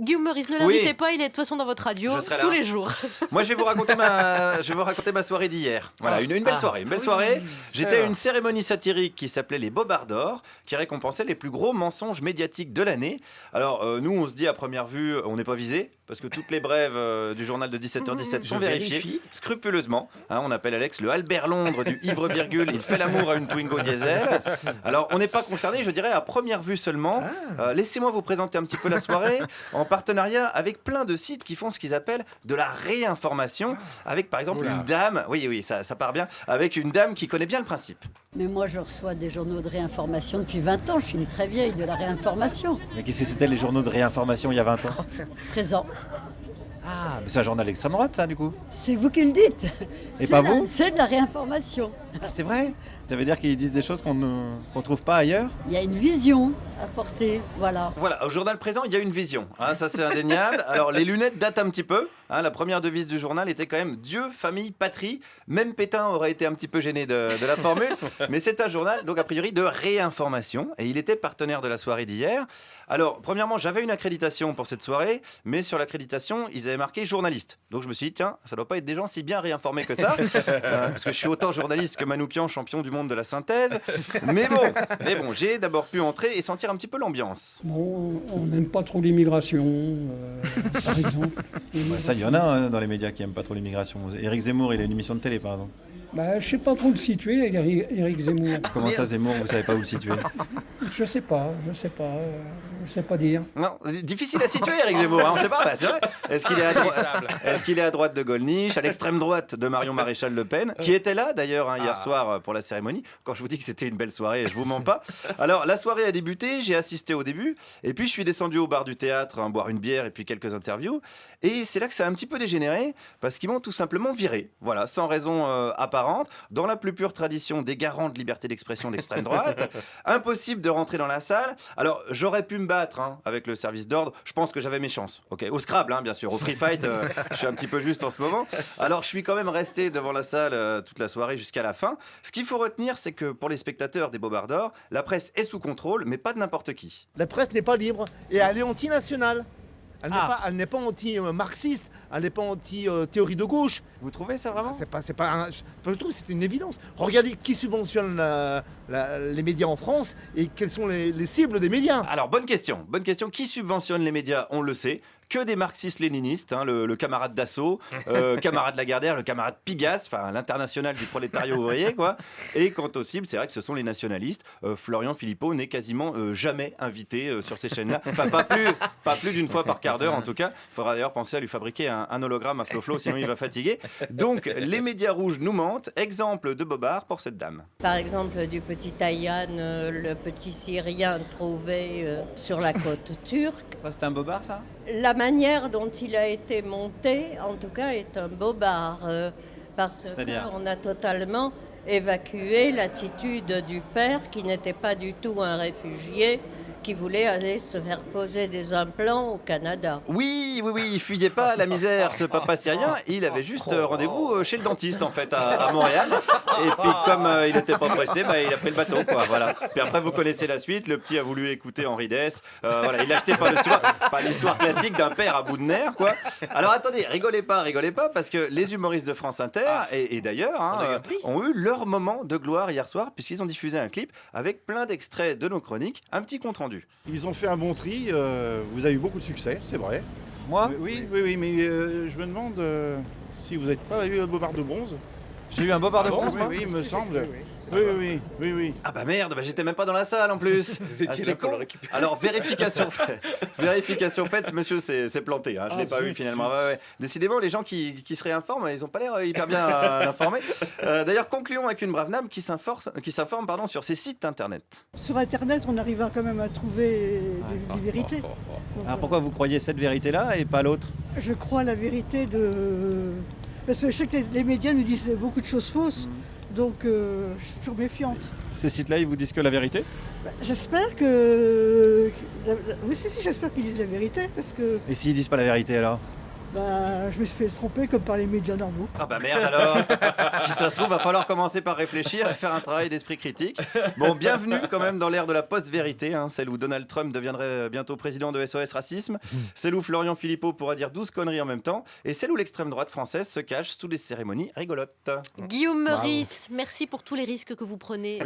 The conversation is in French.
Guillaume Meurice, ne l'invitez pas, il est de toute façon dans votre radio tous les jours. Moi, je vais vous raconter ma soirée d'hier. Voilà, une belle soirée. Une belle soirée. J'étais à une cérémonie satirique qui s'appelait les Bobards d'Or, qui récompensait les plus gros mensonges médiatiques de l'année. Alors, nous, on se dit à première vue, on n'est pas visé, parce que toutes les brèves du journal de 17h17 sont vérifiées scrupuleusement. On appelle Alex le Albert Londres du ivre-virgule, il fait l'amour à une Twingo diesel. Alors, on n'est pas concerné, je dirais, à première vue seulement. Laissez-moi vous présenter un petit peu la soirée, en partenariat avec plein de sites qui font ce qu'ils appellent de la réinformation, avec par exemple une dame, oui, ça part bien, avec une dame qui connaît bien le principe. Mais moi, je reçois des journaux de réinformation depuis 20 ans. Je suis une très vieille de la réinformation. Mais qu'est-ce que c'était les journaux de réinformation il y a 20 ans? Présent. Ah, mais c'est un journal d'extrême droite, ça, du coup? C'est vous qui le dites. Et pas vous? C'est de la réinformation. Ah, c'est vrai? Ça veut dire qu'ils disent des choses qu'on ne trouve pas ailleurs? Il y a une vision à porter, voilà. Voilà, au journal présent, il y a une vision, ça c'est indéniable. Alors les lunettes datent un petit peu, la première devise du journal était quand même Dieu, famille, patrie. Même Pétain aurait été un petit peu gêné de la formule, mais c'est un journal, donc a priori, de réinformation, et il était partenaire de la soirée d'hier. Alors, premièrement, j'avais une accréditation pour cette soirée, mais sur l'accréditation, ils avaient marqué journaliste. Donc je me suis dit, tiens, ça doit pas être des gens si bien réinformés que ça, parce que je suis autant journaliste que Manoukian, champion du monde de la synthèse. Mais bon, j'ai d'abord pu entrer et sentir un petit peu l'ambiance. Bon, on n'aime pas trop l'immigration, par exemple. Ça, il y en a dans les médias qui n'aiment pas trop l'immigration. Éric Zemmour, il a une émission de télé, par exemple. Je ne sais pas trop le situer, Éric Zemmour. Comment ça, Zemmour, vous ne savez pas où le situer? Je sais pas dire. Non, difficile à situer, Éric Zemmour, on ne sait pas, c'est vrai. Est-ce qu'il est à droite de Gollnisch, à l'extrême droite de Marion Maréchal Le Pen, qui était là d'ailleurs hier soir pour la cérémonie? Quand je vous dis que c'était une belle soirée, je vous mens pas. Alors, la soirée a débuté, j'ai assisté au début, et puis je suis descendu au bar du théâtre, boire une bière et puis quelques interviews. Et c'est là que ça a un petit peu dégénéré, parce qu'ils m'ont tout simplement viré. Voilà, sans raison apparente, dans la plus pure tradition des garants de liberté d'expression d'extrême droite. Impossible de rentrer dans la salle. Alors, j'aurais pu me battre avec le service d'ordre. Je pense que j'avais mes chances. Ok, au Scrabble, bien sûr. Au Free Fight, je suis un petit peu juste en ce moment. Alors, je suis quand même resté devant la salle toute la soirée jusqu'à la fin. Ce qu'il faut retenir, c'est que pour les spectateurs des Bobards d'Or, la presse est sous contrôle, mais pas de n'importe qui. La presse n'est pas libre et elle est anti-nationale. Elle n'est pas anti-marxiste, elle n'est pas anti-théorie de gauche. Vous trouvez ça vraiment? Je trouve que c'est une évidence. Regardez qui subventionne les médias en France et quelles sont les cibles des médias. Alors, bonne question. Qui subventionne les médias? On le sait. Que des marxistes-léninistes, le camarade Dassault, camarade Lagardère, le camarade Pigasse, enfin l'international du prolétariat ouvrier, quoi. Et quant aux cibles, c'est vrai que ce sont les nationalistes. Florian Philippot n'est quasiment jamais invité sur ces chaînes-là. Enfin, pas plus d'une fois par quart d'heure, en tout cas. Il faudra d'ailleurs penser à lui fabriquer un hologramme à Flo-Flo, sinon il va fatiguer. Donc, les médias rouges nous mentent. Exemple de Bobard pour cette dame. Par exemple, du petit Ayhan, le petit Syrien trouvé sur la côte turque. Ça, c'est un Bobard, ça? La manière dont il a été monté, en tout cas, est un Bobard, parce qu'on a totalement évacué l'attitude du père, qui n'était pas du tout un réfugié, qui voulait aller se faire poser des implants au Canada. Oui, il fuyait pas la misère, ce papa syrien. Il avait juste rendez-vous chez le dentiste, en fait, à Montréal. Et puis, comme il n'était pas pressé, il a pris le bateau, quoi. Voilà. Puis après, vous connaissez la suite. Le petit a voulu écouter Henri Dess. Voilà, il l'achetait pas le soir. Enfin, l'histoire classique d'un père à bout de nerfs, quoi. Alors, attendez, rigolez pas, parce que les humoristes de France Inter, et d'ailleurs, ont eu leur moment de gloire hier soir, puisqu'ils ont diffusé un clip avec plein d'extraits de nos chroniques, un petit compte rendu. Ils ont fait un bon tri, vous avez eu beaucoup de succès, c'est vrai. Moi? Oui, mais je me demande si vous n'avez pas eu un Bobard de bronze. J'ai eu un Bobard de bronze, moi? Oui, il me semble. Oui. Ah bah merde, j'étais même pas dans la salle en plus. C'est con. Alors vérification faite, ce monsieur s'est planté. Je l'ai pas eu finalement. Ouais. Décidément, les gens qui se réinforment, ils ont pas l'air hyper bien informés. D'ailleurs, concluons avec une brave dame qui s'informe sur ses sites internet. Sur internet, on arrive quand même à trouver des vérités. Alors pourquoi vous croyez cette vérité-là et pas l'autre? Je crois la vérité parce que je sais que les médias nous disent beaucoup de choses fausses. Donc, je suis toujours méfiante. Ces sites-là, ils vous disent que la vérité? J'espère que... Oui, si, j'espère qu'ils disent la vérité, parce que... Et s'ils disent pas la vérité, alors? je me suis fait tromper comme par les médias normaux. Ah bah merde alors. Si ça se trouve, va falloir commencer par réfléchir et faire un travail d'esprit critique. Bon, bienvenue quand même dans l'ère de la post-vérité, celle où Donald Trump deviendrait bientôt président de SOS Racisme, celle où Florian Philippot pourra dire 12 conneries en même temps, et celle où l'extrême droite française se cache sous des cérémonies rigolotes. Guillaume Meurice, merci pour tous les risques que vous prenez.